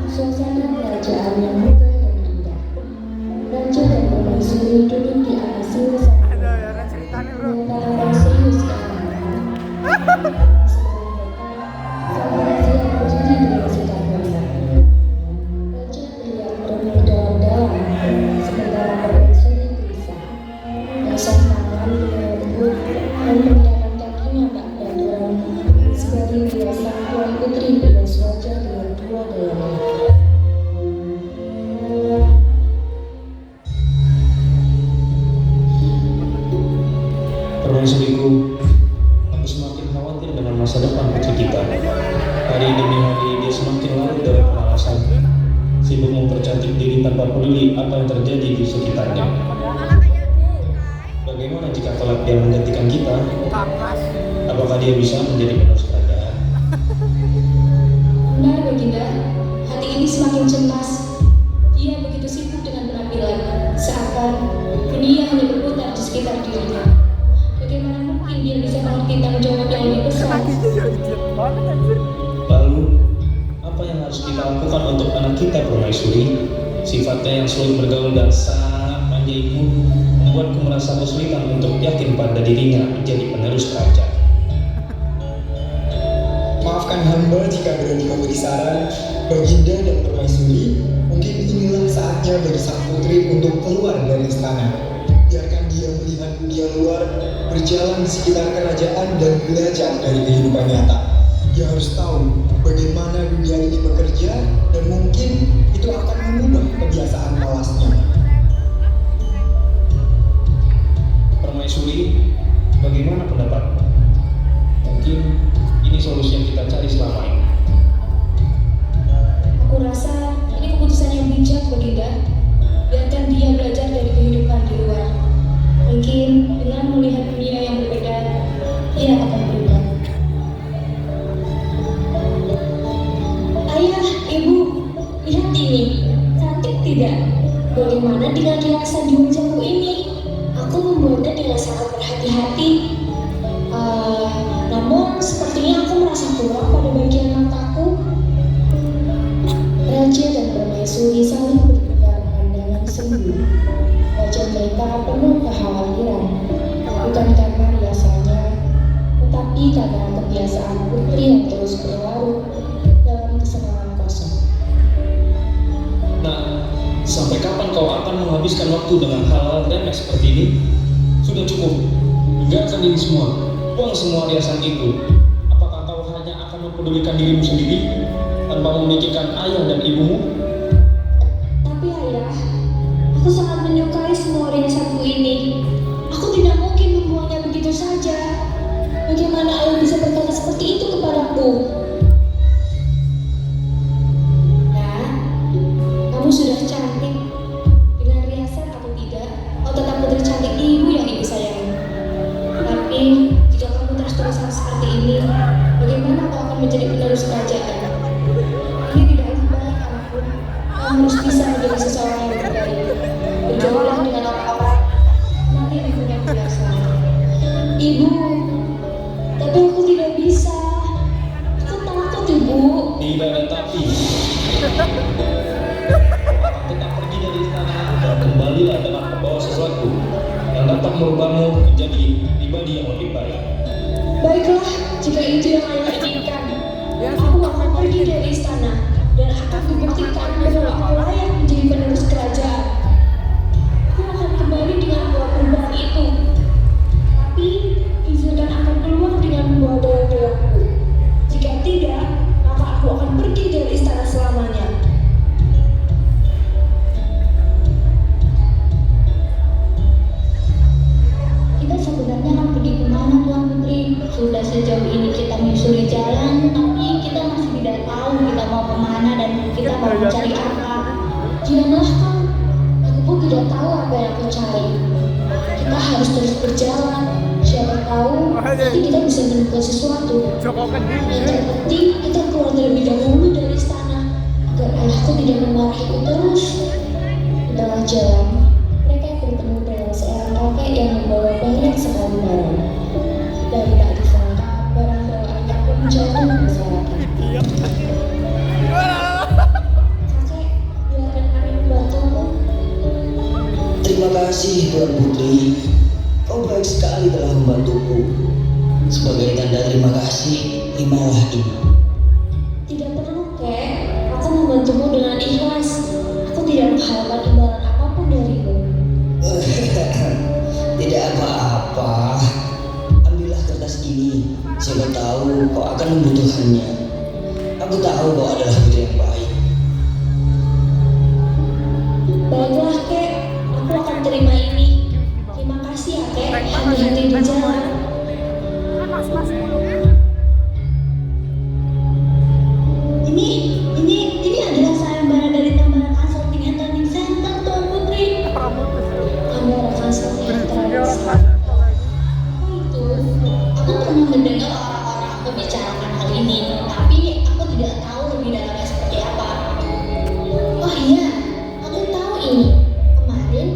Suasana kerajaan yang megah dan indah. Raja dan permaisuri duduk di atas singgasana dengan tatapan serius ke arah. Sang raja berdiri dengan sikap hormat. Raja terlihat merenung dalam-dalam, sementara permaisuri gelisah. Basah tangan dengan lembut dan mengiakan kakinya tak beraturan, sebagai dia sang tuan putri berias wajah dengan dua daya mata. Permaisuriku, aku semakin khawatir dengan masa depan putri kita. Hari demi hari dia semakin larut dalam kemalasan, sibuk mempercantik diri tanpa peduli apa yang terjadi di sekitarnya. Bagaimana jika kelak dia menggantikan kita? Apakah dia bisa menjadi penerus kerajaan? Benar, Baginda. Hati ini semakin cemas. Dia begitu sibuk dengan penampilan, seakan dunia hanya berputar di sekitar dirinya. Bagaimana mungkin dia bisa mengerti tanggung jawab yang lebih besar? Lalu, apa yang harus kita lakukan untuk anak kita, Permaisuri? Sifatnya yang sulit bergaul dan sangat manja ibu membuatku merasa kesulitan untuk yakin pada dirinya menjadi penerus kerajaan. Maafkan hamba jika berani memberi saran, Baginda dan Permaisuri. Mungkin inilah saatnya bagi sang putri untuk keluar dari istana. Biarkan dia melihat dunia luar, berjalan di sekitar kerajaan dan belajar dari kehidupan nyata. Dia harus tahu bagaimana dunia ini bekerja dan mungkin itu akan mengubah kebiasaan malasnya. Permaisuri, bagaimana pendapatmu? Mungkin ini solusi yang kita cari selama ini. Aku rasa ini keputusan yang bijak, Baginda. Biarkan dia belajar dari kehidupan di luar. Mungkin dengan melihat dunia yang berbeda, dia akan berubah. Ayah, Ibu, lihat ini. Cantik tidak? Bagaimana dengan riasan di wajahku ini? Aku membuatnya dengan sangat berhati-hati. Namun sepertinya aku merasa kurang pada bagian mataku. Raja dan permaisuri saling bertukar pandangan sembunyi. Wajah mereka penuh kekhawatiran, bukan karena riasannya, tetapi karena kebiasaan putri yang terus berlarut dalam kesenangan kosong. Nah, sampai kapan kau akan menghabiskan waktu dengan hal-hal remeh seperti ini? Sudah cukup, tinggalkan diri semua, buang semua riasan itu. Apakah kau hanya akan mempedulikan dirimu sendiri tanpa memikirkan ayah dan ibumu? Tapi ayah, aku sangat menyukai semua riasanku ini. Aku tidak mungkin membuangnya begitu saja. Bagaimana ayah bisa berkata seperti itu kepadaku? Nah, kamu sudah cantik. Dengan riasan atau tidak, kau tetap putri cantik ibu yang ibu sayangi. Tapi, jika kamu terus-terusan seperti ini, bagaimana kau akan menjadi penerus kerajaan? Ini tidak lebih baik, anakku. Kamu harus bisa menjadi seseorang yang terbaik. Bergaulah dengan orang-orang, nanti ibunya biasa. Ibu, tapi aku tidak bisa. Aku takut, Ibu. Tidak ada tapi. Tetap pergi dari istana dan kembalilah dengan membawa sesuatu yang dapat merubahmu menjadi pribadi yang lebih baik. Baiklah, jika itu yang ayah inginkan. Aku akan pergi dari istana dan akan membuktikan bahwa aku layak menjadi penerus kerajaan. Aku akan kembali dengan membawa perubahan itu. Tapi, izinkan akan keluar dengan membawa doa-doaku. Jika tidak, maka aku akan pergi dari istana selamanya. Kita sebenarnya akan pergi kemana, Tuan Putri? Sudah sejauh ini kita menyusuri jalan, tapi kita masih tidak tahu kita mau kemana dan kita mau mencari apa. Janganlah kau, aku pun tidak tahu apa yang aku cari. Kita harus terus berjalan. Siapa tahu nanti kita bisa menemukan sesuatu. Yang terpenting kita keluar terlebih dahulu dari istana agar ayahku tidak memarahiku terus. Di tengah jalan, mereka bertemu dengan seorang kakek yang membawa banyak sekali barang. Dan tak disangka barang bawaannya pun jatuh berserakan. kasih Tuan Putri, kau baik sekali telah membantuku. Sebagai tanda terima kasih, terimalah ini. Tidak perlu, Kek. Aku membantumu dengan ikhlas. Aku tidak mengharapkan imbalan apapun darimu. Tidak apa-apa. Ambillah kertas ini. Siapa tahu kau akan membutuhkannya. Aku tahu kau adalah putri yang baik. Baiklah, Kek. Aku akan terima ini. Terima kasih ya, Kek. Hati-hati di jalan. Ini adalah sayembara dari tambahan consulting and training center, Tuan Putri. Tambahan consulting and training center. Itu, aku pernah mendengar orang-orang membicarakan hal ini, tapi aku tidak tahu lebih dalamnya seperti apa. Oh iya, aku tahu ini. Kemarin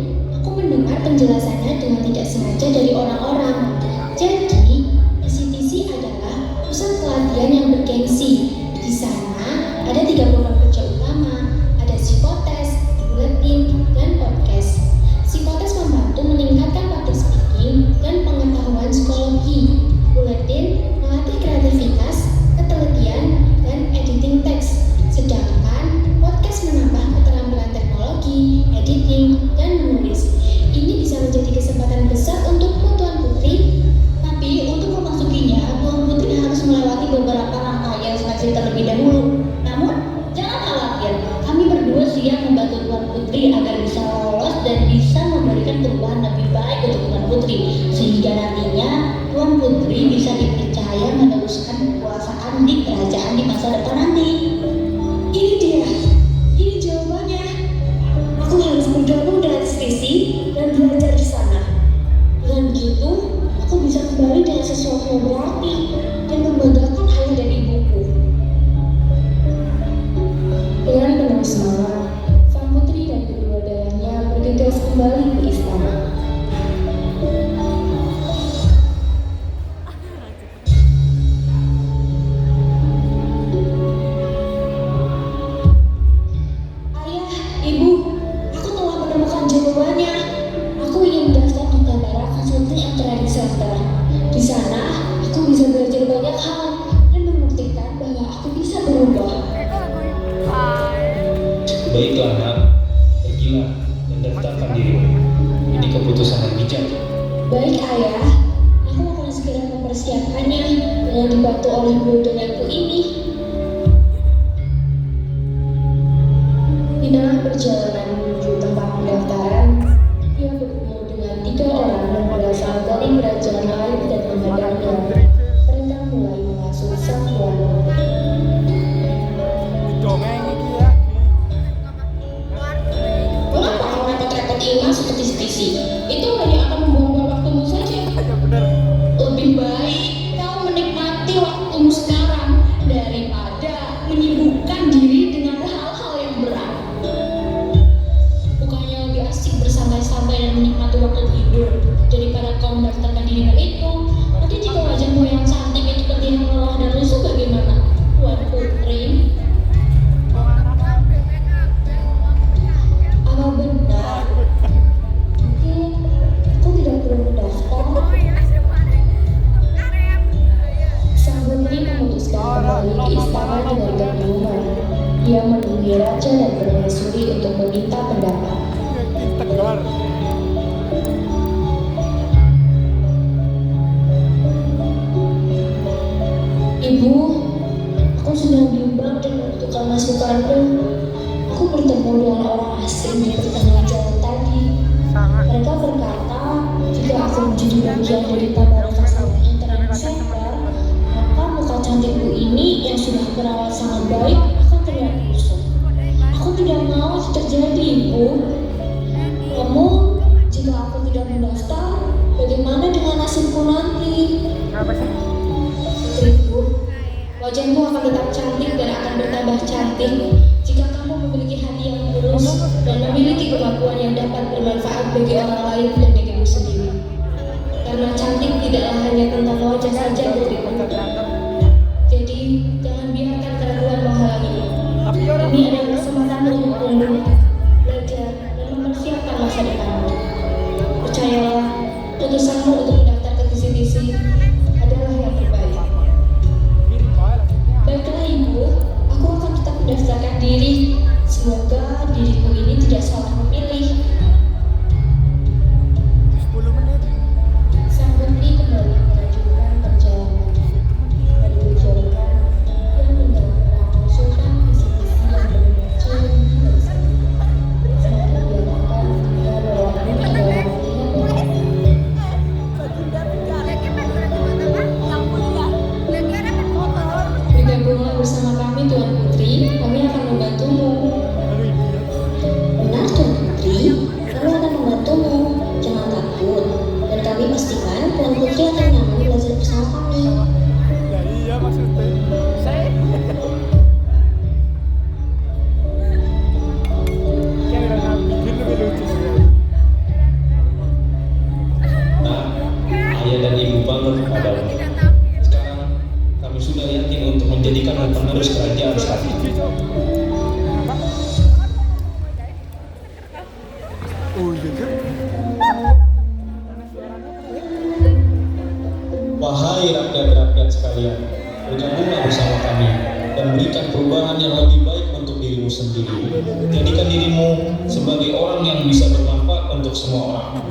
aku mendengar penjelasannya dengan tidak sengaja dari orang-orang. Jadi, PCTC adalah pusat pelatihan yang bergengsi. Di sana ada 3 program kerja utama, ada psikotes, buletin, dan podcast. Psikotes membantu meningkatkan public speaking dan pengetahuan psikologi. Buletin melatih kreativitas, ketelitian, dan editing teks. Sedangkan podcast menambah keterampilan teknologi, editing, dan menulis. Ini bisa menjadi kesempatan besar untukmu, Tuan Putri. Tapi untuk memasukinya, Tuan Putri harus melewati beberapa rangkaian seleksi terlebih dahulu. Namun, jangan khawatir, kami berdua siap membantu Tuan Putri agar bisa lolos dan bisa memberikan perubahan lebih baik untuk Tuan Putri, sehingga nantinya Tuan Putri bisa dipercaya meneruskan kekuasaan di kerajaan di masa depan nanti. Ini dia, ini jawabannya. Aku harus bergabung dengan Stacey dan belajar di sana. Dengan begitu, aku bisa kembali dengan sesuatu yang berarti dan membanggakan ayah dan ibuku. Dengan penuh semangat, sang putri dan kedua dayangnya bergegas kembali ke istana. Ayah, ibu, aku telah menemukan jawabannya. Aku ingin mendaftar di Tamara Consulting and Training Center. Di sana, aku bisa belajar banyak hal dan membuktikan bahwa aku bisa berubah. Baiklah nak, pergilah dan daftarkan dirimu. Ini keputusan yang bijak. Baik ayah, aku akan segera mempersiapkannya dengan dibantu oleh budonyaku ini. Di dalam perjalanan menuju tempat pendaftaran, dia bertemu dengan 3 orang yang berasal dari kerajaan lain dan menghadapnya. Mereka mulai mengasuh sang tuan. Mengapa kau repot-repot ingat seperti Stacey? Itu hanya akan membuang waktumu saja. Lebih baik kau menikmati waktumu sekarang daripada menyibukkan diri dengan hal-hal yang berat. Bukannya lebih asik bersantai-santai dan menikmati waktu tidur daripada kau mendaftarkan dirimu itu. Nanti jika wajahmu yang cantik itu terlihat lelah dan lusuh bagaimana, Tuan Putri? Apa benar? Mungkin aku tidak perlu mendaftar. Sang putri memutuskan kembali ke istana dengan kebingungan. Dia menemui raja dan permaisuri untuk meminta pendapat. Ibu, aku sudah bimbang dan membutuhkan masukanmu. Aku bertemu dengan orang asing di pertengahan jalan tadi. Mereka berkata, jika aku menjadi bagian dari Tamara Consulting and Training Center, maka muka cantikku ini yang sudah perawat sangat baik akan terlihat busuk. Aku tidak mau itu terjadi, Ibu. Namun, jika aku tidak mendaftar, bagaimana dengan nasibku nanti? Putriku, wajahmu akan tetap cantik dan akan bertambah cantik jika kamu memiliki hati yang lurus dan memiliki kemampuan yang dapat bermanfaat bagi orang lain dan dirimu sendiri. Karena cantik tidaklah hanya tentang wajah saja, putriku. Jadi, jangan biarkan keraguan menghalangimu. Ini adalah kesempatan untukmu belajar dan mempersiapkan masa depanmu. pilih. Semoga diriku ini tidak salah memilih. 10 menit. Sang putri kembali melanjutkan perjalanannya. Dari perjalanan, ia mendengar sultan kisi-kisi yang berbicara di barisan. Semakin dia datang, dia bahwa ini adalah pilihan yang bergabunglah bersama kami Tuan Putri, kami akan membantumu. Benar Tuan Putri, kami akan membantumu. Jangan takut. Dan kami pastikan Tuan Putri akan nyaman belajar bersama kami. Ya iya maksudnya. Saya. Kayak udah bikin lebih lucu sih. Nah, ayah dan ibu bangga kepadamu. Sekarang kami sudah yakin untuk menjadikanmu penerus kerajaan saat ini. Oh iya kan? Wahai rakyat-rakyat sekalian, bergabunglah bersama kami dan berikan perubahan yang lebih baik untuk dirimu sendiri. Jadikan dirimu sebagai orang yang bisa bermanfaat untuk semua orang.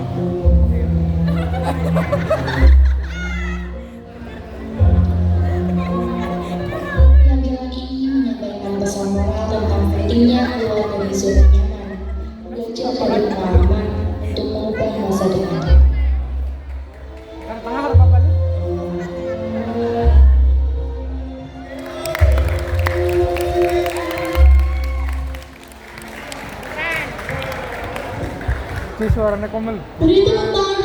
Pelajaran ini menyampaikan pesan moral tentang pentingnya keluar dari zona nyaman, belajar dari pengalaman untuk mengubah masa depan. Kan tengah harus apa nih? Si suaranya komel. Beri tepuk tangan